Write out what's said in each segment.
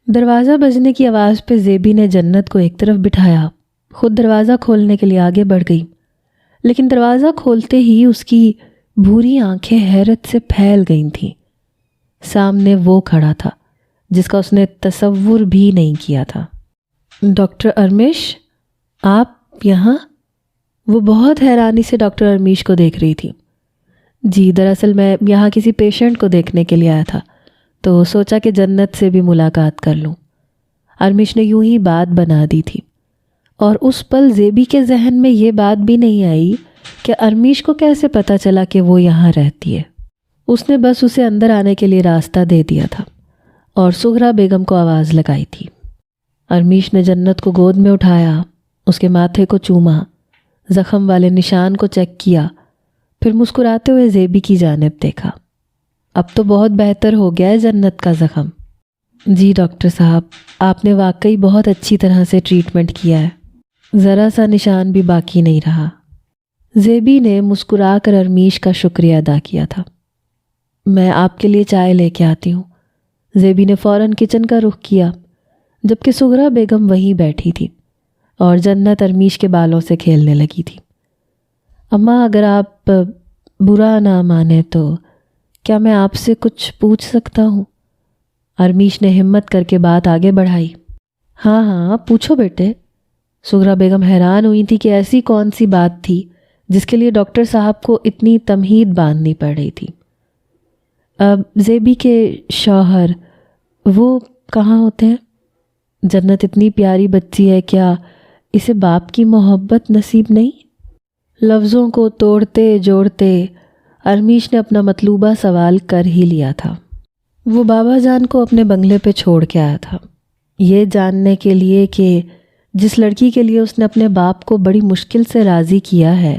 دروازہ بجنے کی آواز پہ زیبی نے جنت کو ایک طرف بٹھایا، خود دروازہ کھولنے کے لیے آگے بڑھ گئی، لیکن دروازہ کھولتے ہی اس کی بھوری آنکھیں حیرت سے پھیل گئی تھیں۔ سامنے وہ کھڑا تھا جس کا اس نے تصور بھی نہیں کیا تھا۔ ڈاکٹر ارمیش، آپ یہاں؟ وہ بہت حیرانی سے ڈاکٹر ارمیش کو دیکھ رہی تھی۔ جی دراصل میں یہاں کسی پیشنٹ کو دیکھنے کے لیے آیا تھا، تو سوچا کہ جنت سے بھی ملاقات کر لوں۔ ارمیش نے یوں ہی بات بنا دی تھی، اور اس پل زیبی کے ذہن میں یہ بات بھی نہیں آئی کہ ارمیش کو کیسے پتہ چلا کہ وہ یہاں رہتی ہے۔ اس نے بس اسے اندر آنے کے لیے راستہ دے دیا تھا اور سغرا بیگم کو آواز لگائی تھی۔ ارمیش نے جنت کو گود میں اٹھایا، اس کے ماتھے کو چوما، زخم والے نشان کو چیک کیا، پھر مسکراتے ہوئے زیبی کی جانب دیکھا۔ اب تو بہت بہتر ہو گیا ہے جنت کا زخم۔ جی ڈاکٹر صاحب، آپ نے واقعی بہت اچھی طرح سے ٹریٹمنٹ کیا ہے، ذرا سا نشان بھی باقی نہیں رہا۔ زیبی نے مسکرا کر ارمیش کا شکریہ ادا کیا تھا۔ میں آپ کے لیے چائے لے کے آتی ہوں۔ زیبی نے فوراً کچن کا رخ کیا، جبکہ سغرا بیگم وہیں بیٹھی تھی اور جنت ارمیش کے بالوں سے کھیلنے لگی تھی۔ اماں، اگر آپ برا نہ مانیں تو کیا میں آپ سے کچھ پوچھ سکتا ہوں؟ ارمیش نے ہمت کر کے بات آگے بڑھائی۔ ہاں ہاں پوچھو بیٹے۔ سغرا بیگم حیران ہوئی تھی کہ ایسی کون سی بات تھی جس کے لیے ڈاکٹر صاحب کو اتنی تمہید باندھنی پڑ رہی تھی۔ زیبی کے شوہر وہ کہاں ہوتے ہیں؟ جنت اتنی پیاری بچی ہے، کیا اسے باپ کی محبت نصیب نہیں؟ لفظوں کو توڑتے جوڑتے ارمیش نے اپنا مطلوبہ سوال کر ہی لیا تھا۔ وہ بابا جان کو اپنے بنگلے پہ چھوڑ کے آیا تھا، یہ جاننے کے لیے کہ جس لڑکی کے لیے اس نے اپنے باپ کو بڑی مشکل سے راضی کیا ہے،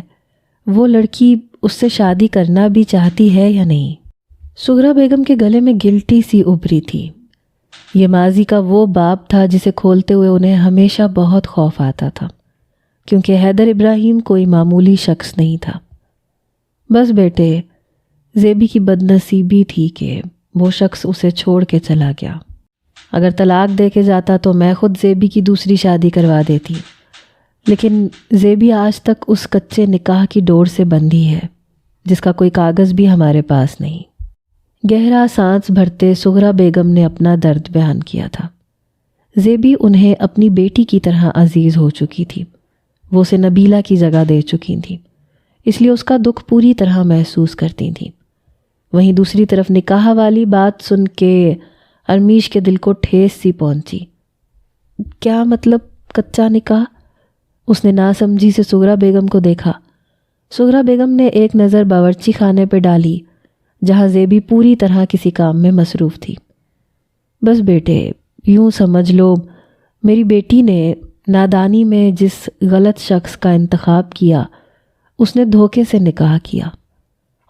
وہ لڑکی اس سے شادی کرنا بھی چاہتی ہے یا نہیں۔ سغرا بیگم کے گلے میں گلٹی سی ابھری تھی۔ یہ ماضی کا وہ باب تھا جسے کھولتے ہوئے انہیں ہمیشہ بہت خوف آتا تھا، کیونکہ حیدر ابراہیم کوئی معمولی شخص نہیں تھا۔ بس بیٹے، زیبی کی بد نصیبی تھی کہ وہ شخص اسے چھوڑ کے چلا گیا۔ اگر طلاق دے کے جاتا تو میں خود زیبی کی دوسری شادی کروا دیتی، لیکن زیبی آج تک اس کچے نکاح کی ڈور سے بندھی ہے جس کا کوئی کاغذ بھی ہمارے پاس نہیں۔ گہرا سانس بھرتے سغرا بیگم نے اپنا درد بیان کیا تھا۔ زیبی انہیں اپنی بیٹی کی طرح عزیز ہو چکی تھی، وہ اسے نبیلہ کی جگہ دے چکی تھی، اس لیے اس کا دکھ پوری طرح محسوس کرتی تھیں۔ وہیں دوسری طرف نکاح والی بات سن کے ارمیش کے دل کو ٹھیس سی پہنچی۔ کیا مطلب کچا نکاح؟ اس نے ناسمجھی سے سغرا بیگم کو دیکھا۔ سغرا بیگم نے ایک نظر باورچی خانے پہ ڈالی جہاں زیبی پوری طرح کسی کام میں مصروف تھی۔ بس بیٹے، یوں سمجھ لو میری بیٹی نے نادانی میں جس غلط شخص کا انتخاب کیا، اس نے دھوکے سے نکاح کیا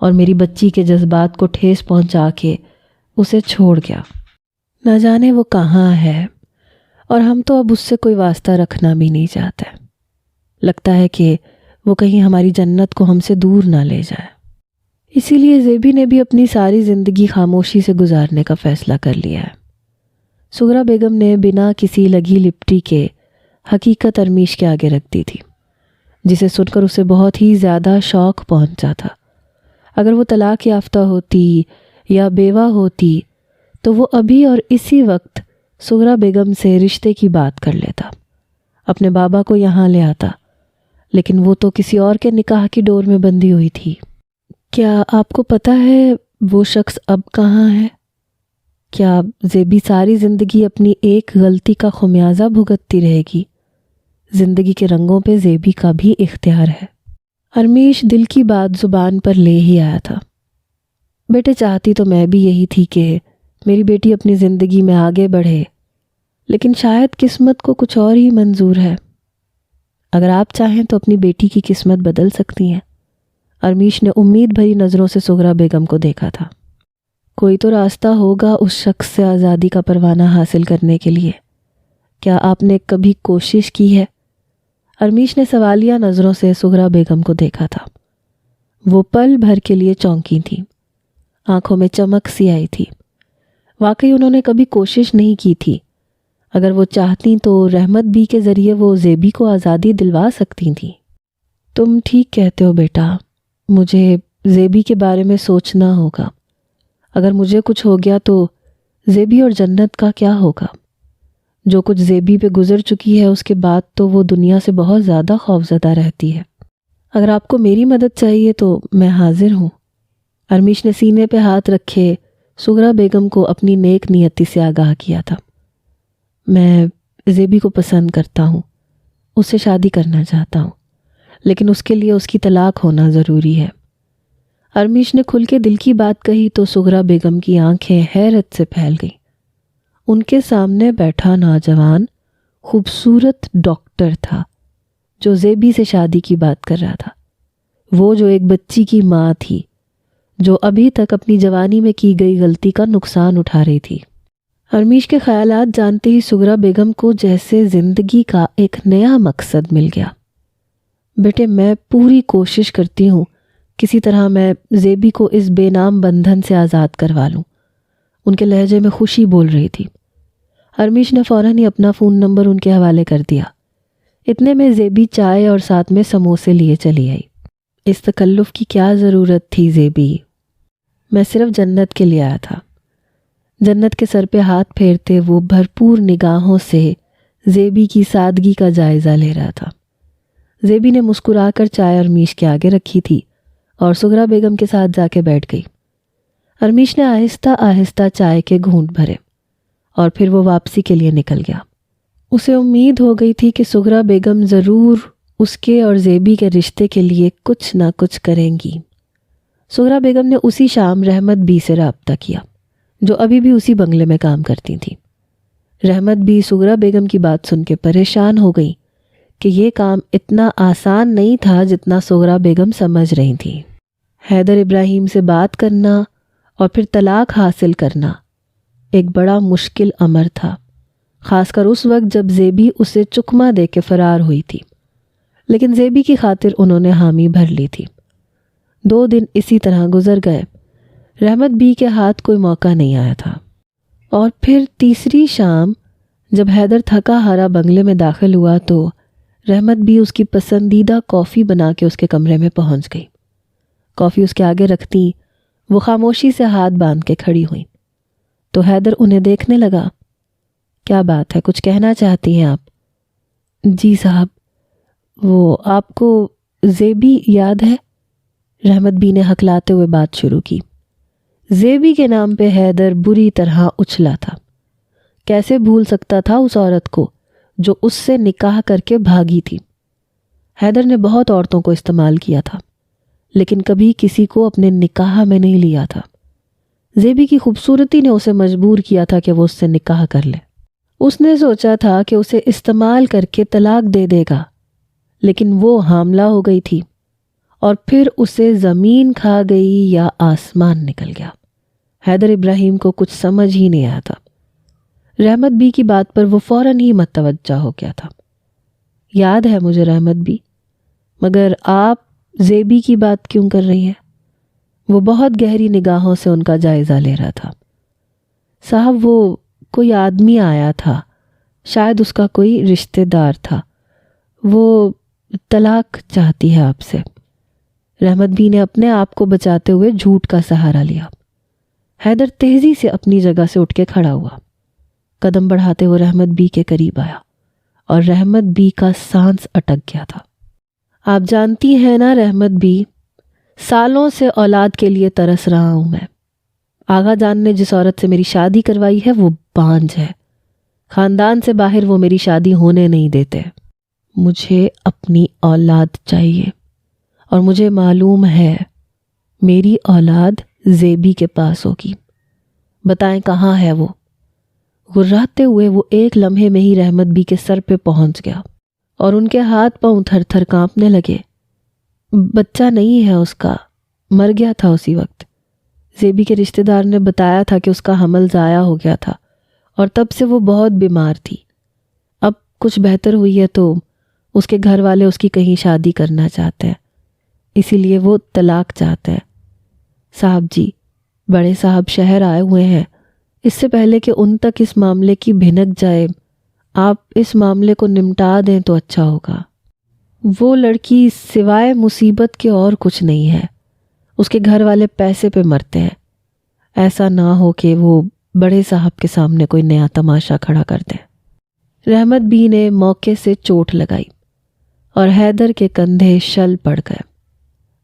اور میری بچی کے جذبات کو ٹھیس پہنچا کے اسے چھوڑ گیا۔ نہ جانے وہ کہاں ہے، اور ہم تو اب اس سے کوئی واسطہ رکھنا بھی نہیں چاہتے۔ لگتا ہے کہ وہ کہیں ہماری جنت کو ہم سے دور نہ لے جائے۔ اسی لیے زیبی نے بھی اپنی ساری زندگی خاموشی سے گزارنے کا فیصلہ کر لیا ہے۔ سغرا بیگم نے بنا کسی لگی لپٹی کے حقیقت ارمیش کے آگے رکھ دی تھی، جسے سن کر اسے بہت ہی زیادہ شوق پہنچا تھا۔ اگر وہ طلاق یافتہ ہوتی یا بیوہ ہوتی تو وہ ابھی اور اسی وقت سغرا بیگم سے رشتے کی بات کر لیتا، اپنے بابا کو یہاں لے آتا، لیکن وہ تو کسی اور کے نکاح کی ڈور میں بندھی ہوئی تھی۔ کیا آپ کو پتہ ہے وہ شخص اب کہاں ہے؟ کیا زیبی ساری زندگی اپنی ایک غلطی کا خمیازہ بھگتتی رہے گی؟ زندگی کے رنگوں پہ زیبی کا بھی اختیار ہے۔ ارمیش دل کی بات زبان پر لے ہی آیا تھا۔ بیٹے، چاہتی تو میں بھی یہی تھی کہ میری بیٹی اپنی زندگی میں آگے بڑھے، لیکن شاید قسمت کو کچھ اور ہی منظور ہے۔ اگر آپ چاہیں تو اپنی بیٹی کی قسمت بدل سکتی ہیں۔ ارمیش نے امید بھری نظروں سے سغرا بیگم کو دیکھا تھا۔ کوئی تو راستہ ہوگا اس شخص سے آزادی کا پروانہ حاصل کرنے کے لیے۔ کیا آپ نے کبھی کوشش کی ہے؟ ارمیش نے سوالیہ نظروں سے سغرا بیگم کو دیکھا تھا۔ وہ پل بھر کے لیے چونکی تھی، آنکھوں میں چمک سی آئی تھی۔ واقعی انہوں نے کبھی کوشش نہیں کی تھی، اگر وہ چاہتیں تو رحمت بی کے ذریعے وہ زیبی کو آزادی دلوا سکتی تھیں۔ تم ٹھیک کہتے ہو بیٹا، مجھے زیبی کے بارے میں سوچنا ہوگا۔ اگر مجھے کچھ ہو گیا تو زیبی اور جنت کا کیا ہوگا؟ جو کچھ زیبی پہ گزر چکی ہے اس کے بعد تو وہ دنیا سے بہت زیادہ خوفزدہ رہتی ہے۔ اگر آپ کو میری مدد چاہیے تو میں حاضر ہوں۔ ارمیش نے سینے پہ ہاتھ رکھے سغرا بیگم کو اپنی نیک نیتی سے آگاہ کیا تھا۔ میں زیبی کو پسند کرتا ہوں، اس سے شادی کرنا چاہتا ہوں، لیکن اس کے لیے اس کی طلاق ہونا ضروری ہے۔ ارمیش نے کھل کے دل کی بات کہی تو سغرا بیگم کی آنکھیں حیرت سے پھیل گئیں۔ ان کے سامنے بیٹھا نوجوان خوبصورت ڈاکٹر تھا جو زیبی سے شادی کی بات کر رہا تھا، وہ جو ایک بچی کی ماں تھی، جو ابھی تک اپنی جوانی میں کی گئی غلطی کا نقصان اٹھا رہی تھی۔ ارمیش کے خیالات جانتے ہی سغرا بیگم کو جیسے زندگی کا ایک نیا مقصد مل گیا۔ بیٹے، میں پوری کوشش کرتی ہوں کسی طرح میں زیبی کو اس بے نام بندھن سے آزاد کروا لوں۔ ان کے لہجے میں خوشی بول رہی تھی۔ ارمیش نے فوراً ہی اپنا فون نمبر ان کے حوالے کر دیا۔ اتنے میں زیبی چائے اور ساتھ میں سموسے لیے چلی آئی۔ اس تکلف کی کیا ضرورت تھی زیبی؟ میں صرف جنت کے لیے آیا تھا۔ جنت کے سر پہ ہاتھ پھیرتے وہ بھرپور نگاہوں سے زیبی کی سادگی کا جائزہ لے رہا تھا۔ زیبی نے مسکرا کر چائے ارمیش کے آگے رکھی تھی اور سغرا بیگم کے ساتھ جا کے بیٹھ گئی۔ ارمیش نے آہستہ آہستہ چائے کے گھونٹ بھرے اور پھر وہ واپسی کے لیے نکل گیا۔ اسے امید ہو گئی تھی کہ سغرا بیگم ضرور اس کے اور زیبی کے رشتے کے لیے کچھ نہ کچھ کریں گی۔ سغرا بیگم نے اسی شام رحمت بی سے رابطہ کیا، جو ابھی بھی اسی بنگلے میں کام کرتی تھیں۔ رحمت بی سغرا بیگم کی بات سن کے پریشان ہو گئی کہ یہ کام اتنا آسان نہیں تھا جتنا سغرا بیگم سمجھ رہی تھیں۔ حیدر ابراہیم سے بات کرنا اور پھر طلاق حاصل کرنا ایک بڑا مشکل امر تھا، خاص کر اس وقت جب زیبی اسے چکمہ دے کے فرار ہوئی تھی، لیکن زیبی کی خاطر انہوں نے حامی بھر لی تھی۔ 2 دن اسی طرح گزر گئے، رحمت بی کے ہاتھ کوئی موقع نہیں آیا تھا۔ اور پھر تیسری شام جب حیدر تھکا ہارا بنگلے میں داخل ہوا تو رحمت بی اس کی پسندیدہ کافی بنا کے اس کے کمرے میں پہنچ گئی۔ کافی اس کے آگے رکھتی وہ خاموشی سے ہاتھ باندھ کے کھڑی ہوئی تو حیدر انہیں دیکھنے لگا۔ کیا بات ہے، کچھ کہنا چاہتی ہیں آپ؟ جی صاحب، وہ آپ کو زیبی یاد ہے؟ رحمت بی نے ہکلاتے ہوئے بات شروع کی۔ زیبی کے نام پہ حیدر بری طرح اچھلا تھا۔ کیسے بھول سکتا تھا اس عورت کو جو اس سے نکاح کر کے بھاگی تھی؟ حیدر نے بہت عورتوں کو استعمال کیا تھا، لیکن کبھی کسی کو اپنے نکاح میں نہیں لیا تھا۔ زیبی کی خوبصورتی نے اسے مجبور کیا تھا کہ وہ اس سے نکاح کر لے۔ اس نے سوچا تھا کہ اسے استعمال کر کے طلاق دے دے گا، لیکن وہ حاملہ ہو گئی تھی اور پھر اسے زمین کھا گئی یا آسمان نکل گیا۔ حیدر ابراہیم کو کچھ سمجھ ہی نہیں آیا تھا۔ رحمت بی کی بات پر وہ فوراً ہی متوجہ ہو گیا تھا۔ یاد ہے مجھے رحمت بی، مگر آپ زیبی کی بات کیوں کر رہی ہیں؟ وہ بہت گہری نگاہوں سے ان کا جائزہ لے رہا تھا۔ صاحب، وہ کوئی آدمی آیا تھا، شاید اس کا کوئی رشتہ دار تھا، وہ طلاق چاہتی ہے آپ سے۔ رحمت بی نے اپنے آپ کو بچاتے ہوئے جھوٹ کا سہارا لیا۔ حیدر تیزی سے اپنی جگہ سے اٹھ کے کھڑا ہوا، قدم بڑھاتے وہ رحمت بی کے قریب آیا اور رحمت بی کا سانس اٹک گیا تھا۔ آپ جانتی ہیں نا رحمت بی، سالوں سے اولاد کے لیے ترس رہا ہوں میں۔ آغا جان نے جس عورت سے میری شادی کروائی ہے وہ بانجھ ہے، خاندان سے باہر وہ میری شادی ہونے نہیں دیتے۔ مجھے اپنی اولاد چاہیے، اور مجھے معلوم ہے میری اولاد زیبی کے پاس ہوگی۔ بتائیں کہاں ہے وہ؟ غراتے ہوئے وہ ایک لمحے میں ہی رحمت بی کے سر پہ پہنچ گیا اور ان کے ہاتھ پاؤں تھر تھر کانپنے لگے۔ بچہ نہیں ہے اس کا، مر گیا تھا اسی وقت۔ زیبی کے رشتہ دار نے بتایا تھا کہ اس کا حمل ضائع ہو گیا تھا اور تب سے وہ بہت بیمار تھی۔ اب کچھ بہتر ہوئی ہے تو اس کے گھر والے اس کی کہیں شادی کرنا چاہتے ہیں، اسی لیے وہ طلاق چاہتے ہیں۔ صاحب جی، بڑے صاحب شہر آئے ہوئے ہیں، اس سے پہلے کہ ان تک اس معاملے کی بھنک جائے آپ اس معاملے کو نمٹا دیں تو اچھا ہوگا۔ وہ لڑکی سوائے مصیبت کے اور کچھ نہیں ہے، اس کے گھر والے پیسے پہ مرتے ہیں، ایسا نہ ہو کہ وہ بڑے صاحب کے سامنے کوئی نیا تماشا کھڑا کر دیں۔ رحمت بی نے موقع سے چوٹ لگائی اور حیدر کے کندھے شل پڑ گئے۔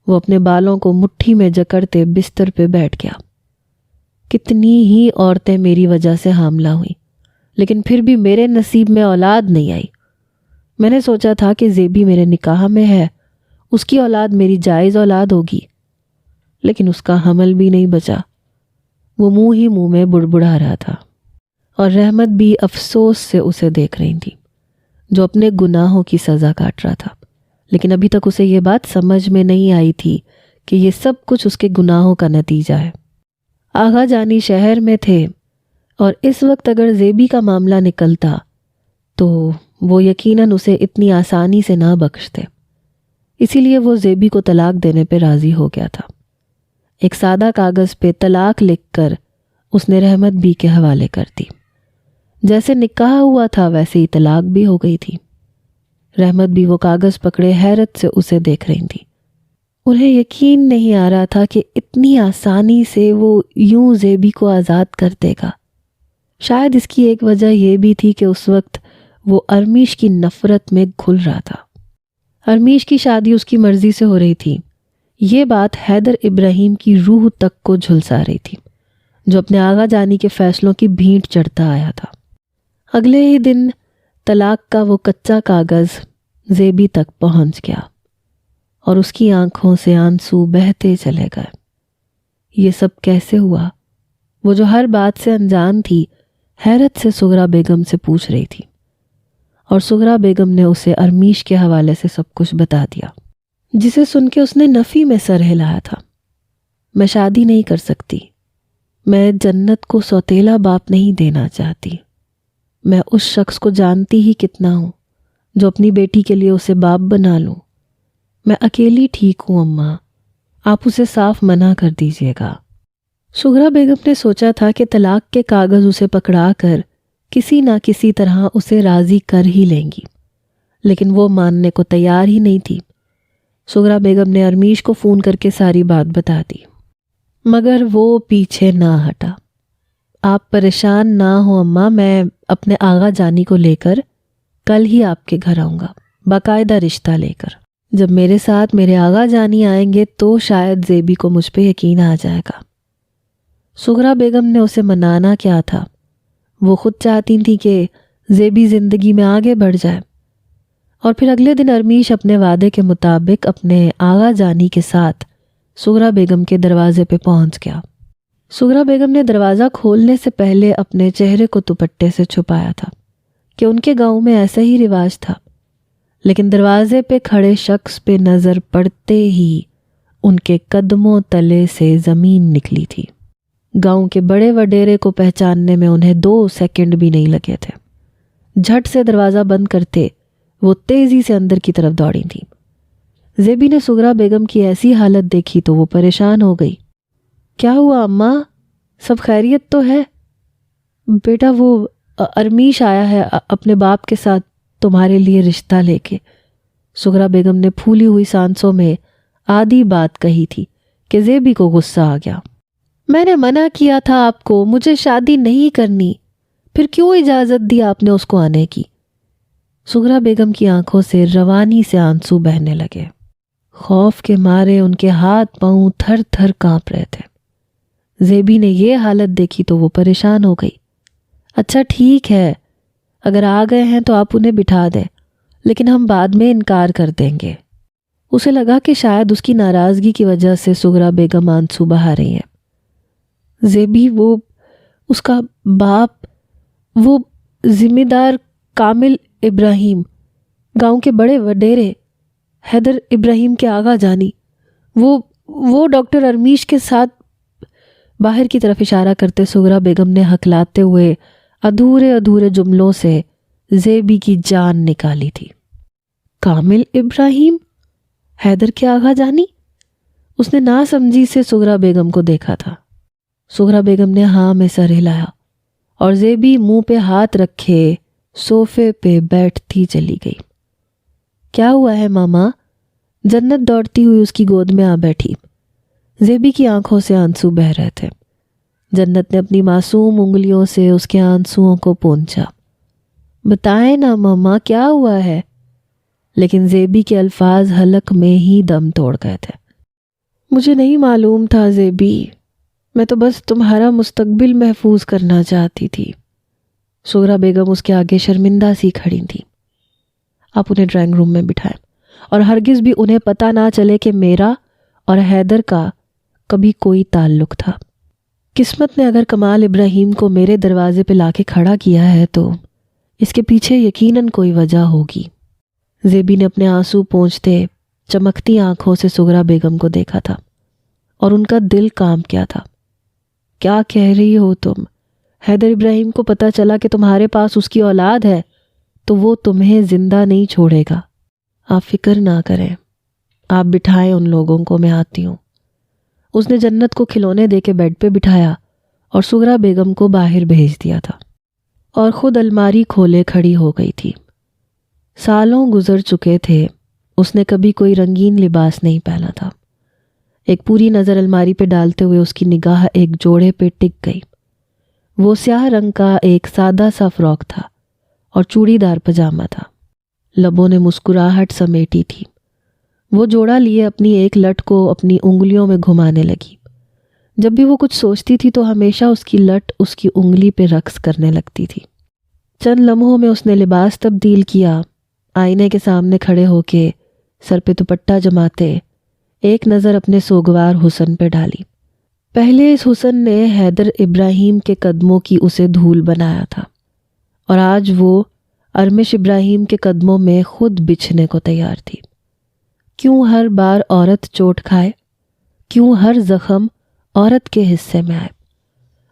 وہ اپنے بالوں کو مٹھی میں جکڑتے بستر پہ بیٹھ گیا۔ کتنی ہی عورتیں میری وجہ سے حاملہ ہوئیں، لیکن پھر بھی میرے نصیب میں اولاد نہیں آئی۔ میں نے سوچا تھا کہ زیبی میرے نکاح میں ہے، اس کی اولاد میری جائز اولاد ہوگی، لیکن اس کا حمل بھی نہیں بچا۔ وہ منہ ہی منہ میں بڑبڑا رہا تھا، اور رحمت بھی افسوس سے اسے دیکھ رہی تھی، جو اپنے گناہوں کی سزا کاٹ رہا تھا، لیکن ابھی تک اسے یہ بات سمجھ میں نہیں آئی تھی کہ یہ سب کچھ اس کے گناہوں کا نتیجہ ہے۔ آغا جانی شہر میں تھے، اور اس وقت اگر زیبی کا معاملہ نکلتا تو وہ یقیناً اسے اتنی آسانی سے نہ بخشتے، اسی لیے وہ زیبی کو طلاق دینے پہ راضی ہو گیا تھا۔ ایک سادہ کاغذ پہ طلاق لکھ کر اس نے رحمت بی کے حوالے کر دی۔ جیسے نکاح ہوا تھا ویسے ہی طلاق بھی ہو گئی تھی۔ رحمت بھی وہ کاغذ پکڑے حیرت سے اسے دیکھ رہی تھی۔ انہیں یقین نہیں آ رہا تھا کہ اتنی آسانی سے وہ یوں زیبی کو آزاد کر دے گا۔ شاید اس کی ایک وجہ یہ بھی تھی کہ اس وقت وہ ارمیش کی نفرت میں گھل رہا تھا۔ ارمیش کی شادی اس کی مرضی سے ہو رہی تھی، یہ بات حیدر ابراہیم کی روح تک کو جھلسا رہی تھی، جو اپنے آغا جانی کے فیصلوں کی بھینٹ چڑھتا آیا تھا۔ اگلے ہی دن طلاق کا وہ کچا کاغذ زیبی تک پہنچ گیا، اور اس کی آنکھوں سے آنسو بہتے چلے گئے۔ یہ سب کیسے ہوا؟ وہ جو ہر بات سے انجان تھی، حیرت سے سغرا بیگم سے پوچھ رہی تھی، اور سغرا بیگم نے اسے ارمیش کے حوالے سے سب کچھ بتا دیا، جسے سن کے اس نے نفی میں سر ہلایا تھا۔ میں شادی نہیں کر سکتی، میں جنت کو سوتیلا باپ نہیں دینا چاہتی۔ میں اس شخص کو جانتی ہی کتنا ہوں جو اپنی بیٹی کے لیے اسے باپ بنا لوں۔ میں اکیلی ٹھیک ہوں اماں، آپ اسے صاف منع کر دیجیے گا۔ سغرا بیگم نے سوچا تھا کہ طلاق کے کاغذ اسے پکڑا کر کسی نہ کسی طرح اسے راضی کر ہی لیں گی، لیکن وہ ماننے کو تیار ہی نہیں تھی۔ سغرا بیگم نے ارمیش کو فون کر کے ساری بات بتا دی، مگر وہ پیچھے نہ ہٹا۔ آپ پریشان نہ ہو اماں، میں اپنے آغا جانی کو لے کر کل ہی آپ کے گھر آؤں گا، باقاعدہ رشتہ لے کر۔ جب میرے ساتھ میرے آغا جانی آئیں گے تو شاید زیبی کو مجھ پہ یقین آ جائے گا۔ سغرا بیگم نے اسے منانا کیا تھا، وہ خود چاہتی تھی کہ زیبی زندگی میں آگے بڑھ جائے۔ اور پھر اگلے دن ارمیش اپنے وعدے کے مطابق اپنے آغا جانی کے ساتھ سغرا بیگم کے دروازے پہ پہنچ گیا۔ سغرا بیگم نے دروازہ کھولنے سے پہلے اپنے چہرے کو دوپٹے سے چھپایا تھا کہ ان کے گاؤں میں ایسا ہی رواج تھا، لیکن دروازے پہ کھڑے شخص پہ نظر پڑتے ہی ان کے قدموں تلے سے زمین نکلی تھی۔ گاؤں کے بڑے وڈیرے کو پہچاننے میں انہیں 2 سیکنڈ بھی نہیں لگے تھے۔ جھٹ سے دروازہ بند کرتے وہ تیزی سے اندر کی طرف دوڑی تھی۔ زیبی نے سغرا بیگم کی ایسی حالت دیکھی تو وہ پریشان ہو گئی۔ کیا ہوا اماں، سب خیریت تو ہے؟ بیٹا وہ ارمیش آیا ہے اپنے باپ کے ساتھ تمہارے لیے رشتہ لے کے۔ سغرا بیگم نے پھولی ہوئی سانسوں میں آدھی بات کہی تھی کہ زیبی کو غصہ آ گیا۔ میں نے منع کیا تھا آپ کو، مجھے شادی نہیں کرنی، پھر کیوں اجازت دی آپ نے اس کو آنے کی؟ سغرا بیگم کی آنکھوں سے روانی سے آنسو بہنے لگے۔ خوف کے مارے ان کے ہاتھ پاؤں تھر تھر کانپ رہے تھے۔ زیبی نے یہ حالت دیکھی تو وہ پریشان ہو گئی۔ اچھا ٹھیک ہے، اگر آ گئے ہیں تو آپ انہیں بٹھا دیں، لیکن ہم بعد میں انکار کر دیں گے۔ اسے لگا کہ شاید اس کی ناراضگی کی وجہ سے سغرا بیگم آنسو بہا رہی ہیں۔ زیبی، وہ اس کا باپ، وہ ذمہ دار کامل ابراہیم، گاؤں کے بڑے وڈیرے حیدر ابراہیم کے آغا جانی، وہ ڈاکٹر ارمیش کے ساتھ۔ باہر کی طرف اشارہ کرتے سغرا بیگم نے ہکلاتے ہوئے ادھورے ادھورے جملوں سے زیبی کی جان نکالی تھی۔ کامل ابراہیم، حیدر کے آغا جانی؟ اس نے ناسمجھی سے سغرا بیگم کو دیکھا تھا۔ سغرا بیگم نے ہاں میں سر ہلایا، اور زیبی منہ پہ ہاتھ رکھے صوفے پہ بیٹھتی چلی گئی۔ کیا ہوا ہے ماما؟ جنت دوڑتی ہوئی اس کی گود میں آ بیٹھی۔ زیبی کی آنکھوں سے آنسو بہہ رہے تھے۔ جنت نے اپنی معصوم انگلیوں سے اس کے آنسوؤں کو پونچھا۔ بتائیں نا ماما، کیا ہوا ہے؟ لیکن زیبی کے الفاظ حلق میں ہی دم توڑ گئے تھے۔ مجھے نہیں معلوم تھا زیبی، میں تو بس تمہارا مستقبل محفوظ کرنا چاہتی تھی۔ سغرا بیگم اس کے آگے شرمندہ سی کھڑی تھی۔ آپ انہیں ڈرائنگ روم میں بٹھائیں اور ہرگز بھی انہیں پتہ نہ چلے کہ میرا اور حیدر کا کبھی کوئی تعلق تھا۔ قسمت نے اگر کمال ابراہیم کو میرے دروازے پہ لا کے کھڑا کیا ہے تو اس کے پیچھے یقیناً کوئی وجہ ہوگی۔ زیبی نے اپنے آنسو پونچھتے چمکتی آنکھوں سے سغرا بیگم کو دیکھا تھا اور ان کا دل کانپ گیا تھا۔ کیا کہہ رہی ہو تم؟ حیدر ابراہیم کو پتہ چلا کہ تمہارے پاس اس کی اولاد ہے تو وہ تمہیں زندہ نہیں چھوڑے گا۔ آپ فکر نہ کریں، آپ بٹھائیں ان لوگوں کو، میں آتی ہوں۔ اس نے جنت کو کھلونے دے کے بیڈ پہ بٹھایا اور سغرا بیگم کو باہر بھیج دیا تھا اور خود الماری کھولے کھڑی ہو گئی تھی۔ سالوں گزر چکے تھے، اس نے کبھی کوئی رنگین لباس نہیں پہنا تھا۔ ایک پوری نظر الماری پہ ڈالتے ہوئے اس کی نگاہ ایک جوڑے پہ ٹک گئی۔ وہ سیاہ رنگ کا ایک سادہ سا فراک تھا اور چوڑی دار پجامہ تھا۔ لبوں نے مسکراہٹ سمیٹی تھی۔ وہ جوڑا لیے اپنی ایک لٹ کو اپنی انگلیوں میں گھمانے لگی۔ جب بھی وہ کچھ سوچتی تھی تو ہمیشہ اس کی لٹ اس کی انگلی پہ رقص کرنے لگتی تھی۔ چند لمحوں میں اس نے لباس تبدیل کیا۔ آئینے کے سامنے کھڑے ہو کے سر پہ دوپٹہ جماتے ایک نظر اپنے سوگوار حسن پہ ڈالی۔ پہلے اس حسن نے حیدر ابراہیم کے قدموں کی اسے دھول بنایا تھا اور آج وہ ارمش ابراہیم کے قدموں میں خود بچھنے کو تیار تھی۔ کیوں ہر بار عورت چوٹ کھائے؟ کیوں ہر زخم عورت کے حصے میں آئے؟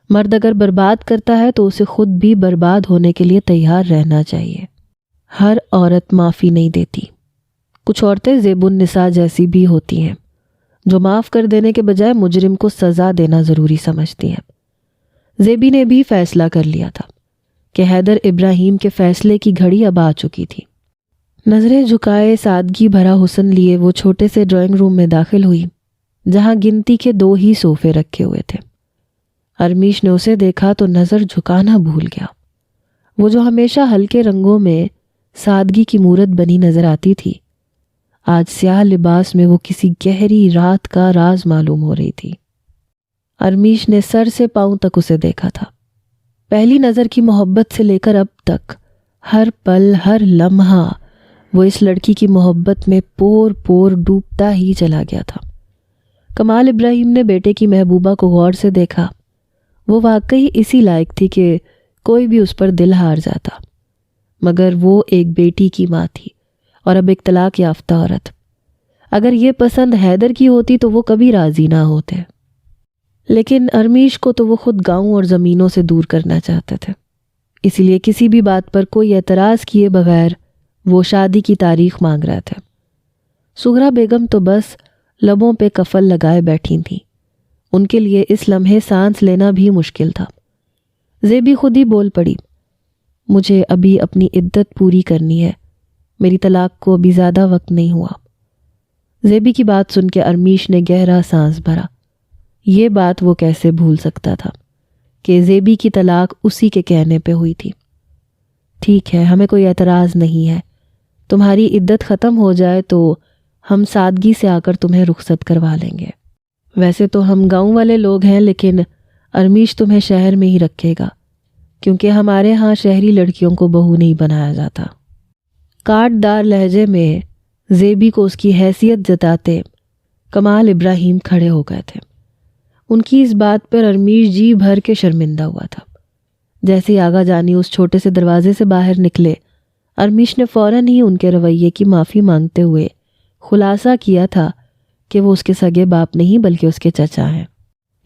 مرد اگر برباد کرتا ہے تو اسے خود بھی برباد ہونے کے لیے تیار رہنا چاہیے۔ ہر عورت معافی نہیں دیتی۔ کچھ عورتیں زیب النساء جیسی بھی ہوتی ہیں جو معاف کر دینے کے بجائے مجرم کو سزا دینا ضروری سمجھتی ہیں۔ زیبی نے بھی فیصلہ کر لیا تھا کہ حیدر ابراہیم کے فیصلے کی گھڑی اب آ چکی تھی۔ نظریں جھکائے سادگی بھرا حسن لیے وہ چھوٹے سے ڈرائنگ روم میں داخل ہوئی جہاں گنتی کے 2 ہی صوفے رکھے ہوئے تھے۔ ارمیش نے اسے دیکھا تو نظر جھکانا بھول گیا۔ وہ جو ہمیشہ ہلکے رنگوں میں سادگی کی مورت بنی نظر آتی تھی، آج سیاہ لباس میں وہ کسی گہری رات کا راز معلوم ہو رہی تھی۔ ارمیش نے سر سے پاؤں تک اسے دیکھا تھا۔ پہلی نظر کی محبت سے لے کر اب تک ہر پل ہر لمحہ وہ اس لڑکی کی محبت میں پور پور ڈوبتا ہی چلا گیا تھا۔ کمال ابراہیم نے بیٹے کی محبوبہ کو غور سے دیکھا۔ وہ واقعی اسی لائق تھی کہ کوئی بھی اس پر دل ہار جاتا، مگر وہ ایک بیٹی کی ماں تھی اور اب ایک طلاق یافتہ عورت۔ اگر یہ پسند حیدر کی ہوتی تو وہ کبھی راضی نہ ہوتے، لیکن ارمیش کو تو وہ خود گاؤں اور زمینوں سے دور کرنا چاہتے تھے، اسی لیے کسی بھی بات پر کوئی اعتراض کیے بغیر وہ شادی کی تاریخ مانگ رہے تھے۔ سغرا بیگم تو بس لبوں پہ کفل لگائے بیٹھی تھیں۔ ان کے لیے اس لمحے سانس لینا بھی مشکل تھا۔ زیبی خود ہی بول پڑی، مجھے ابھی اپنی عدت پوری کرنی ہے، میری طلاق کو ابھی زیادہ وقت نہیں ہوا۔ زیبی کی بات سن کے ارمیش نے گہرا سانس بھرا۔ یہ بات وہ کیسے بھول سکتا تھا کہ زیبی کی طلاق اسی کے کہنے پہ ہوئی تھی۔ ٹھیک ہے، ہمیں کوئی اعتراض نہیں ہے، تمہاری عدت ختم ہو جائے تو ہم سادگی سے آ کر تمہیں رخصت کروا لیں گے۔ ویسے تو ہم گاؤں والے لوگ ہیں، لیکن ارمیش تمہیں شہر میں ہی رکھے گا، کیونکہ ہمارے ہاں شہری لڑکیوں کو بہو نہیں بنایا جاتا۔ کاٹ دار لہجے میں زیبی کو اس کی حیثیت جتاتے کمال ابراہیم کھڑے ہو گئے تھے۔ ان کی اس بات پر ارمیش جی بھر کے شرمندہ ہوا تھا۔ جیسے ہی آغا جانی اس چھوٹے سے دروازے سے باہر نکلے، ارمیش نے فوراً ہی ان کے رویے کی معافی مانگتے ہوئے خلاصہ کیا تھا کہ وہ اس کے سگے باپ نہیں بلکہ اس کے چچا ہیں،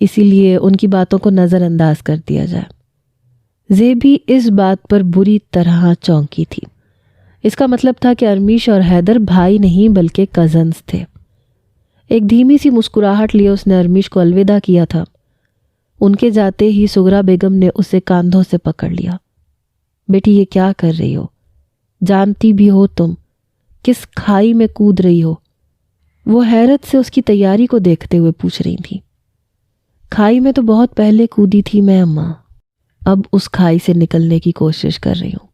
اسی لیے ان کی باتوں کو نظر انداز کر دیا جائے۔ زیبی اس بات پر بری طرح چونکی تھی۔ اس کا مطلب تھا کہ ارمیش اور حیدر بھائی نہیں بلکہ کزنز تھے۔ ایک دھیمی سی مسکراہٹ لیے اس نے ارمیش کو الوداع کیا تھا۔ ان کے جاتے ہی سغرا بیگم نے اسے کاندھوں سے پکڑ لیا۔ بیٹی یہ کیا کر رہی ہو؟ جانتی بھی ہو تم کس کھائی میں کود رہی ہو؟ وہ حیرت سے اس کی تیاری کو دیکھتے ہوئے پوچھ رہی تھی۔ کھائی میں تو بہت پہلے کودی تھی میں اماں، اب اس کھائی سے نکلنے کی کوشش کر رہی ہوں،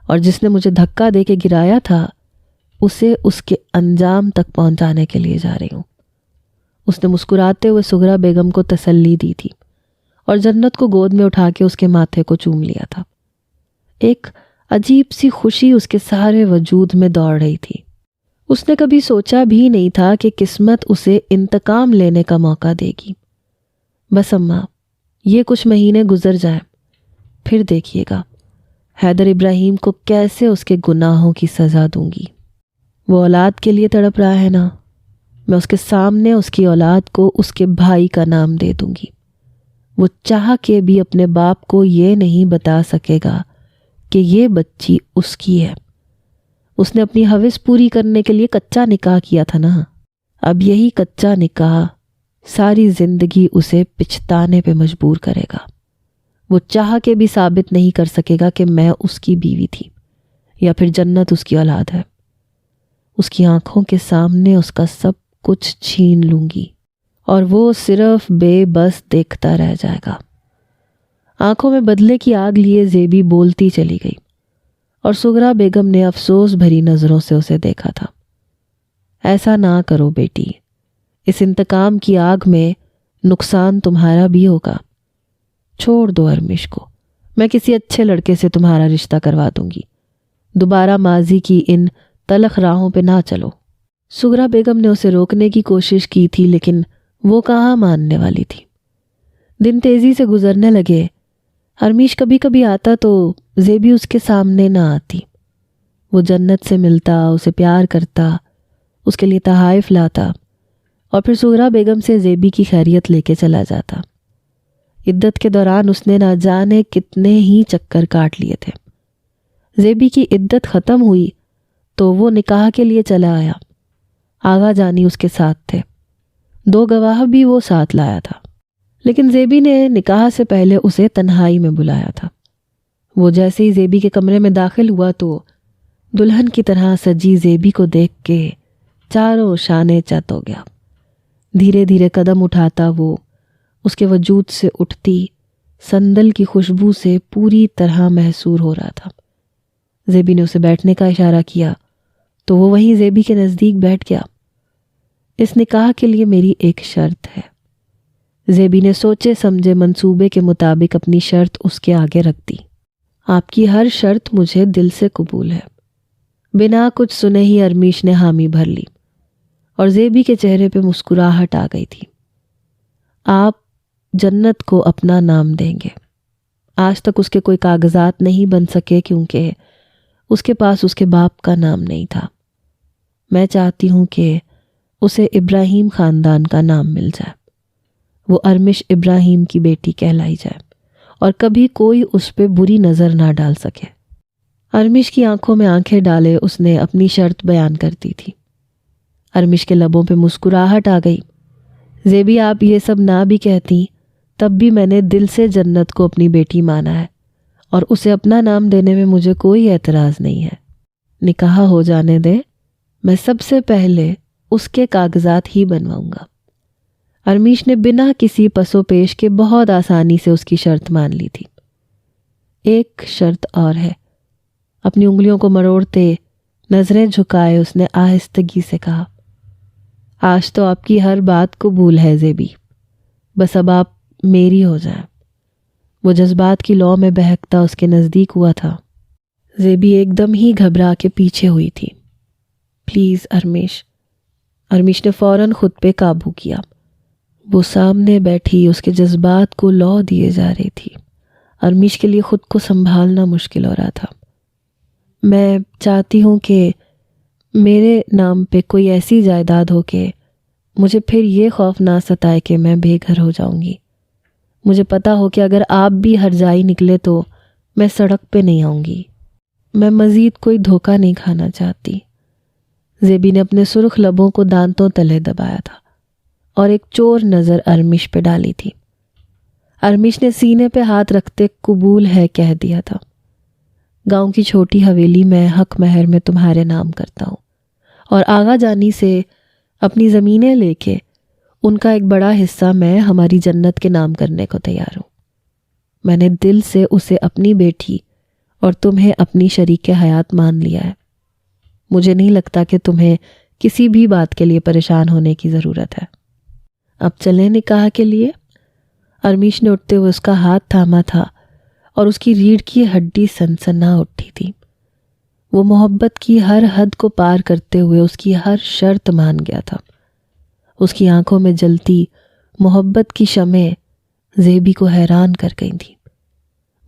اور جس نے مجھے دھکا دے کے گرایا تھا اسے اس کے انجام تک پہنچانے کے لیے جا رہی ہوں۔ اس نے مسکراتے ہوئے سغرا بیگم کو تسلی دی تھی اور جنت کو گود میں اٹھا کے اس کے ماتھے کو چوم لیا تھا۔ ایک عجیب سی خوشی اس کے سارے وجود میں دوڑ رہی تھی۔ اس نے کبھی سوچا بھی نہیں تھا کہ قسمت اسے انتقام لینے کا موقع دے گی۔ بس اماں، یہ کچھ مہینے گزر جائیں، پھر دیکھیے گا حیدر ابراہیم کو کیسے اس کے گناہوں کی سزا دوں گی۔ وہ اولاد کے لیے تڑپ رہا ہے نا، میں اس کے سامنے اس کی اولاد کو اس کے بھائی کا نام دے دوں گی۔ وہ چاہ کے بھی اپنے باپ کو یہ نہیں بتا سکے گا کہ یہ بچی اس کی ہے۔ اس نے اپنی ہوس پوری کرنے کے لیے کچا نکاح کیا تھا نا، اب یہی کچا نکاح ساری زندگی اسے پچھتانے پہ مجبور کرے گا۔ وہ چاہ کے بھی ثابت نہیں کر سکے گا کہ میں اس کی بیوی تھی یا پھر جنت اس کی اولاد ہے۔ اس کی آنکھوں کے سامنے اس کا سب کچھ چھین لوں گی اور وہ صرف بے بس دیکھتا رہ جائے گا۔ آنکھوں میں بدلے کی آگ لیے زیبی بولتی چلی گئی اور سغرا بیگم نے افسوس بھری نظروں سے اسے دیکھا تھا۔ ایسا نہ کرو بیٹی، اس انتقام کی آگ میں نقصان تمہارا بھی ہوگا۔ چھوڑ دو ارمش کو، میں کسی اچھے لڑکے سے تمہارا رشتہ کروا دوں گی۔ دوبارہ ماضی کی ان تلخ راہوں پہ نہ چلو۔ سغرا بیگم نے اسے روکنے کی کوشش کی تھی لیکن وہ کہاں ماننے والی تھی۔ دن تیزی سے گزرنے لگے۔ ارمیش کبھی کبھی آتا تو زیبی اس کے سامنے نہ آتی۔ وہ جنت سے ملتا، اسے پیار کرتا، اس کے لیے تحائف لاتا اور پھر سغرا بیگم سے زیبی کی خیریت لے کے چلا جاتا۔ عدت کے دوران اس نے نہ جانے کتنے ہی چکر کاٹ لیے تھے۔ زیبی کی عدت ختم ہوئی تو وہ نکاح کے لیے چلا آیا۔ آغا جانی اس کے ساتھ تھے، 2 گواہ بھی وہ ساتھ لایا تھا، لیکن زیبی نے نکاح سے پہلے اسے تنہائی میں بلایا تھا۔ وہ جیسے ہی زیبی کے کمرے میں داخل ہوا تو دلہن کی طرح سجی زیبی کو دیکھ کے چاروں شانے چت ہو گیا۔ دھیرے دھیرے قدم اٹھاتا وہ اس کے وجود سے اٹھتی سندل کی خوشبو سے پوری طرح محصور ہو رہا تھا۔ زیبی نے اسے بیٹھنے کا اشارہ کیا تو وہ وہیں زیبی کے نزدیک بیٹھ گیا۔ اس نکاح کے لیے میری ایک شرط ہے۔ زیبی نے سوچے سمجھے منصوبے کے مطابق اپنی شرط اس کے آگے رکھ دی۔ آپ کی ہر شرط مجھے دل سے قبول ہے۔ بنا کچھ سنے ہی ارمیش نے حامی بھر لی اور زیبی کے چہرے پہ مسکراہٹ آ گئی تھی۔ آپ جنت کو اپنا نام دیں گے۔ آج تک اس کے کوئی کاغذات نہیں بن سکے کیونکہ اس کے پاس اس کے باپ کا نام نہیں تھا۔ میں چاہتی ہوں کہ اسے ابراہیم خاندان کا نام مل جائے، وہ ارمش ابراہیم کی بیٹی کہلائی جائے اور کبھی کوئی اس پہ بری نظر نہ ڈال سکے۔ ارمش کی آنکھوں میں آنکھیں ڈالے اس نے اپنی شرط بیان کر دی تھی۔ ارمش کے لبوں پہ مسکراہٹ آ گئی۔ زیبی آپ یہ سب نہ بھی کہتی تب بھی میں نے دل سے جنت کو اپنی بیٹی مانا ہے اور اسے اپنا نام دینے میں مجھے کوئی اعتراض نہیں ہے۔ نکاح ہو جانے دے، میں سب سے پہلے اس کے کاغذات ہی بنواؤں گا۔ ارمیش نے بنا کسی پس و پیش کے بہت آسانی سے اس کی شرط مان لی تھی۔ ایک شرط اور ہے، اپنی انگلیوں کو مروڑتے نظریں جھکائے اس نے آہستگی سے کہا۔ آج تو آپ کی ہر بات قبول ہے زیبی، بس اب آپ میری ہو جائیں۔ وہ جذبات کی لو میں بہکتا اس کے نزدیک ہوا تھا۔ زیبی ایک دم ہی گھبرا کے پیچھے ہوئی تھی۔ پلیز ارمیش۔ ارمیش نے فوراً خود پہ قابو کیا۔ وہ سامنے بیٹھی اس کے جذبات کو لو دیے جا رہی تھی۔ ارمیش کے لیے خود کو سنبھالنا مشکل ہو رہا تھا۔ میں چاہتی ہوں کہ میرے نام پہ کوئی ایسی جائیداد ہو کہ مجھے پھر یہ خوف نہ ستائے کہ میں بے گھر ہو جاؤں گی۔ مجھے پتہ ہو کہ اگر آپ بھی ہر جائی نکلے تو میں سڑک پہ نہیں آؤں گی۔ میں مزید کوئی دھوکہ نہیں کھانا چاہتی۔ زیبی نے اپنے سرخ لبوں کو دانتوں تلے دبایا تھا اور ایک چور نظر ارمیش پہ ڈالی تھی۔ ارمیش نے سینے پہ ہاتھ رکھتے قبول ہے کہہ دیا تھا۔ گاؤں کی چھوٹی حویلی میں حق مہر میں تمہارے نام کرتا ہوں، اور آغا جانی سے اپنی زمینیں لے کے ان کا ایک بڑا حصہ میں ہماری جنت کے نام کرنے کو تیار ہوں۔ میں نے دل سے اسے اپنی بیٹی اور تمہیں اپنی شریک حیات مان لیا ہے۔ مجھے نہیں لگتا کہ تمہیں کسی بھی بات کے لیے پریشان ہونے کی ضرورت ہے۔ اب چلیں نکاح کے لیے۔ ارمیش نے اٹھتے ہوئے اس کا ہاتھ تھاما تھا اور اس کی ریڑھ کی ہڈی سنسنا اٹھی تھی۔ وہ محبت کی ہر حد کو پار کرتے ہوئے اس کی ہر شرط مان گیا تھا۔ اس کی آنکھوں میں جلتی محبت کی شمعیں زیبی کو حیران کر گئی تھیں۔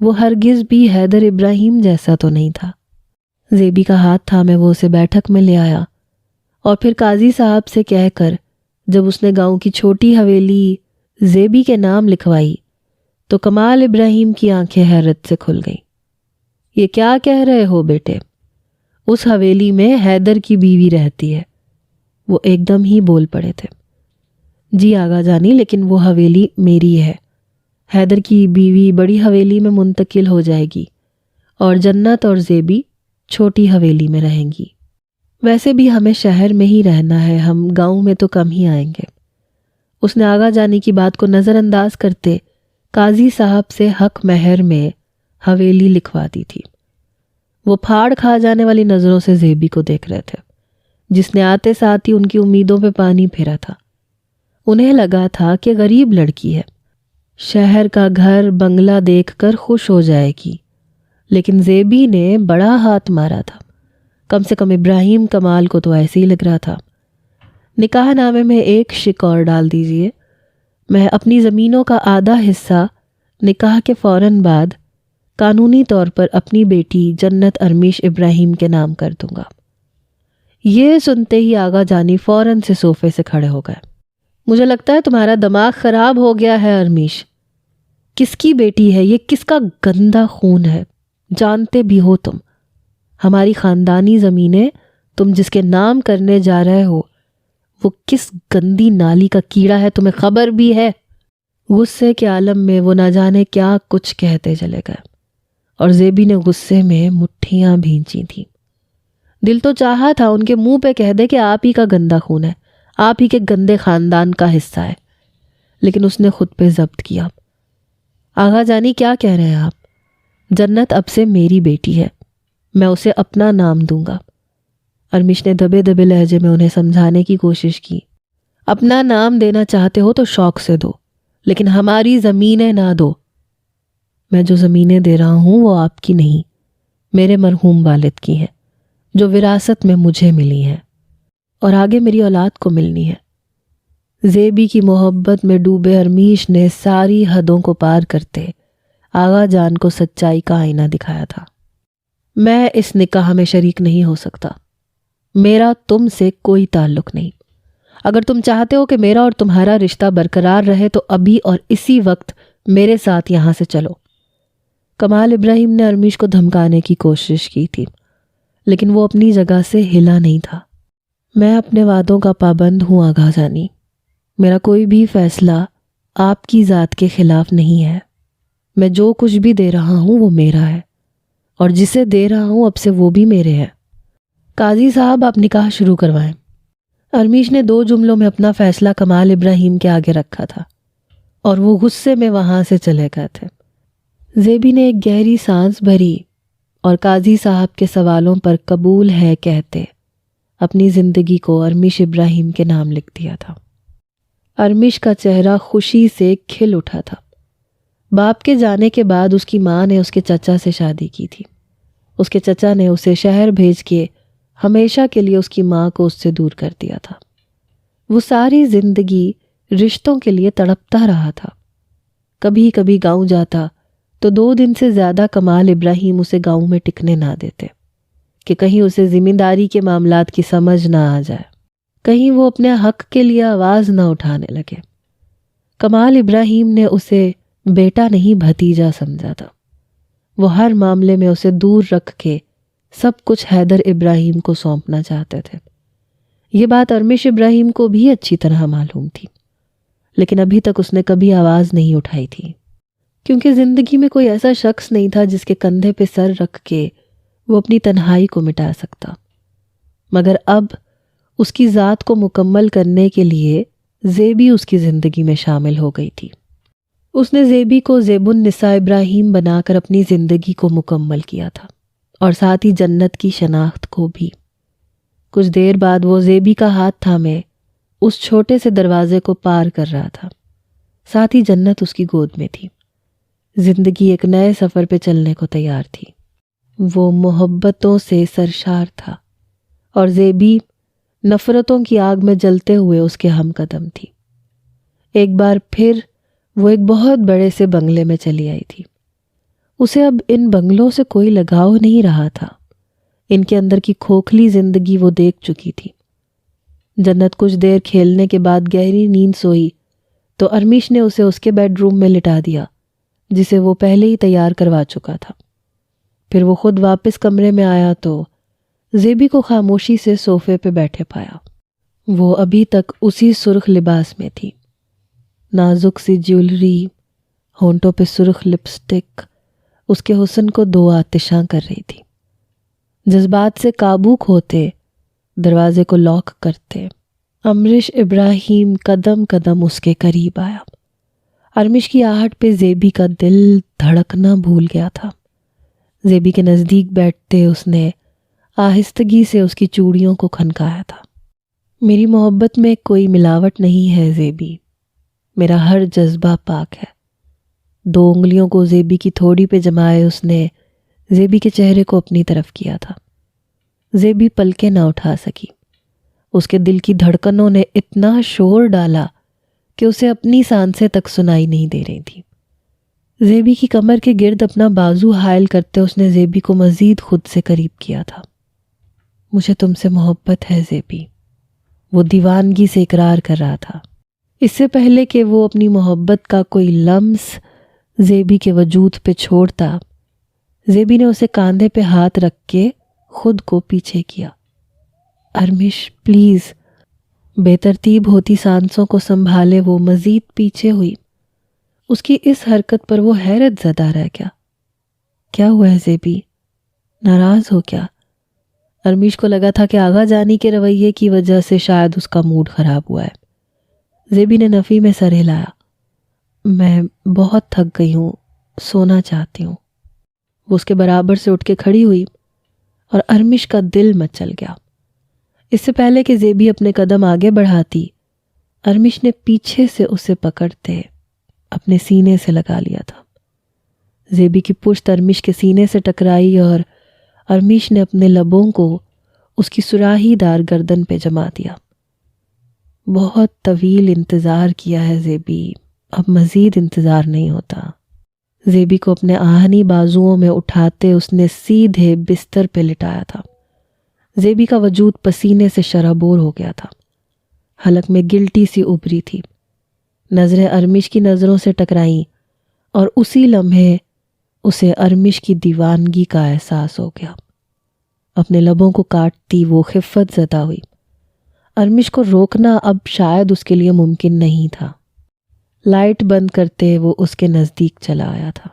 وہ ہرگز بھی حیدر ابراہیم جیسا تو نہیں تھا۔ زیبی کا ہاتھ تھامے وہ اسے بیٹھک میں لے آیا اور پھر قاضی صاحب سے کہہ کر جب اس نے گاؤں کی چھوٹی حویلی زیبی کے نام لکھوائی تو کمال ابراہیم کی آنکھیں حیرت سے کھل گئیں۔ یہ کیا کہہ رہے ہو بیٹے؟ اس حویلی میں حیدر کی بیوی رہتی ہے۔ وہ ایک دم ہی بول پڑے تھے۔ جی آغا جانی، لیکن وہ حویلی میری ہے۔ حیدر کی بیوی بڑی حویلی میں منتقل ہو جائے گی اور جنت اور زیبی چھوٹی حویلی میں رہیں گی۔ ویسے بھی ہمیں شہر میں ہی رہنا ہے، ہم گاؤں میں تو کم ہی آئیں گے۔ اس نے آغا جانی کی بات کو نظر انداز کرتے قاضی صاحب سے حق مہر میں حویلی لکھوا دی تھی۔ وہ پھاڑ کھا جانے والی نظروں سے زیبی کو دیکھ رہے تھے، جس نے آتے ساتھ ہی ان کی امیدوں پہ پانی پھیرا تھا۔ انہیں لگا تھا کہ غریب لڑکی ہے، شہر کا گھر بنگلہ دیکھ کر خوش ہو جائے گی، لیکن زیبی نے بڑا ہاتھ مارا تھا۔ کم سے کم ابراہیم کمال کو تو ایسے ہی لگ رہا تھا۔ نکاح نامے میں ایک شک اور ڈال دیجئے، میں اپنی زمینوں کا آدھا حصہ نکاح کے فوراً بعد قانونی طور پر اپنی بیٹی جنت ارمیش ابراہیم کے نام کر دوں گا۔ یہ سنتے ہی آغا جانی فوراً سے صوفے سے کھڑے ہو گئے۔ مجھے لگتا ہے تمہارا دماغ خراب ہو گیا ہے ارمیش۔ کس کی بیٹی ہے یہ؟ کس کا گندا خون ہے؟ جانتے بھی ہو تم، ہماری خاندانی زمینیں تم جس کے نام کرنے جا رہے ہو وہ کس گندی نالی کا کیڑا ہے، تمہیں خبر بھی ہے؟ غصے کے عالم میں وہ نہ جانے کیا کچھ کہتے چلے گئے اور زیبی نے غصے میں مٹھیاں بھینچی تھیں۔ دل تو چاہا تھا ان کے منہ پہ کہہ دے کہ آپ ہی کا گندا خون ہے، آپ ہی کے گندے خاندان کا حصہ ہے، لیکن اس نے خود پہ ضبط کیا۔ آغا جانی کیا کہہ رہے ہیں آپ؟ جنت اب سے میری بیٹی ہے، میں اسے اپنا نام دوں گا۔ ارمیش نے دبے دبے لہجے میں انہیں سمجھانے کی کوشش کی۔ اپنا نام دینا چاہتے ہو تو شوق سے دو، لیکن ہماری زمینیں نہ دو۔ میں جو زمینیں دے رہا ہوں وہ آپ کی نہیں، میرے مرحوم والد کی ہیں، جو وراثت میں مجھے ملی ہیں اور آگے میری اولاد کو ملنی ہے۔ زیبی کی محبت میں ڈوبے ارمیش نے ساری حدوں کو پار کرتے آغا جان کو سچائی کا آئینہ دکھایا تھا۔ میں اس نکاح میں شریک نہیں ہو سکتا، میرا تم سے کوئی تعلق نہیں۔ اگر تم چاہتے ہو کہ میرا اور تمہارا رشتہ برقرار رہے تو ابھی اور اسی وقت میرے ساتھ یہاں سے چلو۔ کمال ابراہیم نے ارمیش کو دھمکانے کی کوشش کی تھی، لیکن وہ اپنی جگہ سے ہلا نہیں تھا۔ میں اپنے وعدوں کا پابند ہوں آغا جانی، میرا کوئی بھی فیصلہ آپ کی ذات کے خلاف نہیں ہے۔ میں جو کچھ بھی دے رہا ہوں وہ میرا ہے، اور جسے دے رہا ہوں اب سے وہ بھی میرے ہے۔ قاضی صاحب آپ نکاح شروع کروائیں۔ ارمیش نے 2 جملوں میں اپنا فیصلہ کمال ابراہیم کے آگے رکھا تھا اور وہ غصے میں وہاں سے چلے گئے تھے۔ زیبی نے ایک گہری سانس بھری اور قاضی صاحب کے سوالوں پر قبول ہے کہتے اپنی زندگی کو ارمیش ابراہیم کے نام لکھ دیا تھا۔ ارمیش کا چہرہ خوشی سے کھل اٹھا تھا۔ باپ کے جانے کے بعد اس کی ماں نے اس کے چچا سے شادی کی تھی۔ اس کے چچا نے اسے شہر بھیج کے ہمیشہ کے لیے اس کی ماں کو اس سے دور کر دیا تھا۔ وہ ساری زندگی رشتوں کے لیے تڑپتا رہا تھا۔ کبھی کبھی گاؤں جاتا تو 2 دن سے زیادہ کمال ابراہیم اسے گاؤں میں ٹکنے نہ دیتے کہ کہیں اسے ذمہ داری کے معاملات کی سمجھ نہ آ جائے، کہیں وہ اپنے حق کے لیے آواز نہ اٹھانے لگے۔ کمال ابراہیم نے اسے بیٹا نہیں بھتیجا سمجھا تھا۔ وہ ہر معاملے میں اسے دور رکھ کے سب کچھ حیدر ابراہیم کو سونپنا چاہتے تھے۔ یہ بات ارمیش ابراہیم کو بھی اچھی طرح معلوم تھی، لیکن ابھی تک اس نے کبھی آواز نہیں اٹھائی تھی، کیونکہ زندگی میں کوئی ایسا شخص نہیں تھا جس کے کندھے پہ سر رکھ کے وہ اپنی تنہائی کو مٹا سکتا، مگر اب اس کی ذات کو مکمل کرنے کے لیے زیبی اس کی زندگی میں شامل ہو گئی تھی۔ اس نے زیبی کو زیب النساء ابراہیم بنا کر اپنی زندگی کو مکمل کیا تھا، اور ساتھ ہی جنت کی شناخت کو بھی۔ کچھ دیر بعد وہ زیبی کا ہاتھ تھامے اس چھوٹے سے دروازے کو پار کر رہا تھا، ساتھ ہی جنت اس کی گود میں تھی۔ زندگی ایک نئے سفر پہ چلنے کو تیار تھی۔ وہ محبتوں سے سرشار تھا، اور زیبی نفرتوں کی آگ میں جلتے ہوئے اس کے ہم قدم تھی۔ ایک بار پھر وہ ایک بہت بڑے سے بنگلے میں چلی آئی تھی۔ اسے اب ان بنگلوں سے کوئی لگاؤ نہیں رہا تھا، ان کے اندر کی کھوکھلی زندگی وہ دیکھ چکی تھی۔ جنت کچھ دیر کھیلنے کے بعد گہری نیند سوئی تو ارمیش نے اسے اس کے بیڈ روم میں لٹا دیا، جسے وہ پہلے ہی تیار کروا چکا تھا۔ پھر وہ خود واپس کمرے میں آیا تو زیبی کو خاموشی سے صوفے پہ بیٹھے پایا۔ وہ ابھی تک اسی سرخ لباس میں تھی، نازک سی جیولری، ہونٹوں پہ سرخ لپسٹک اس کے حسن کو دو آتشاں کر رہی تھی۔ جذبات سے قابو کھوتے دروازے کو لاک کرتے امریش ابراہیم قدم قدم اس کے قریب آیا۔ ارمش کی آہٹ پہ زیبی کا دل دھڑکنا بھول گیا تھا۔ زیبی کے نزدیک بیٹھتے اس نے آہستگی سے اس کی چوڑیوں کو کھنکایا تھا۔ میری محبت میں کوئی ملاوٹ نہیں ہے زیبی، میرا ہر جذبہ پاک ہے۔ دو انگلیوں کو زیبی کی تھوڑی پہ جمائے اس نے زیبی کے چہرے کو اپنی طرف کیا تھا۔ زیبی پلکیں نہ اٹھا سکی۔ اس کے دل کی دھڑکنوں نے اتنا شور ڈالا کہ اسے اپنی سانسیں تک سنائی نہیں دے رہی تھی۔ زیبی کی کمر کے گرد اپنا بازو حائل کرتے اس نے زیبی کو مزید خود سے قریب کیا تھا۔ مجھے تم سے محبت ہے زیبی، وہ دیوانگی سے اقرار کر رہا تھا۔ اس سے پہلے کہ وہ اپنی محبت کا کوئی لمس زیبی کے وجود پہ چھوڑتا، زیبی نے اسے کاندھے پہ ہاتھ رکھ کے خود کو پیچھے کیا۔ ارمش پلیز، بے ترتیب ہوتی سانسوں کو سنبھالے وہ مزید پیچھے ہوئی۔ اس کی اس حرکت پر وہ حیرت زدہ رہ گیا۔ کیا ہوا ہے زیبی، ناراض ہو کیا؟ ارمیش کو لگا تھا کہ آغا جانی کے رویے کی وجہ سے شاید اس کا موڈ خراب ہوا ہے۔ زیبی نے نفی میں سر ہلایا۔ میں بہت تھک گئی ہوں، سونا چاہتی ہوں۔ وہ اس کے برابر سے اٹھ کے کھڑی ہوئی اور ارمش کا دل مچل گیا۔ اس سے پہلے کہ زیبی اپنے قدم آگے بڑھاتی، ارمش نے پیچھے سے اسے پکڑتے اپنے سینے سے لگا لیا تھا۔ زیبی کی پشت ارمش کے سینے سے ٹکرائی اور ارمش نے اپنے لبوں کو اس کی سراہی دار گردن پہ جما دیا۔ بہت طویل انتظار کیا ہے زیبی، اب مزید انتظار نہیں ہوتا۔ زیبی کو اپنے آہنی بازوؤں میں اٹھاتے اس نے سیدھے بستر پہ لٹایا تھا۔ زیبی کا وجود پسینے سے شرابور ہو گیا تھا، حلق میں گلٹی سی ابری تھی۔ نظریں ارمش کی نظروں سے ٹکرائیں اور اسی لمحے اسے ارمش کی دیوانگی کا احساس ہو گیا۔ اپنے لبوں کو کاٹتی وہ خفت زدہ ہوئی۔ ارمش کو روکنا اب شاید اس کے لیے ممکن نہیں تھا۔ لائٹ بند کرتے وہ اس کے نزدیک چلا آیا تھا۔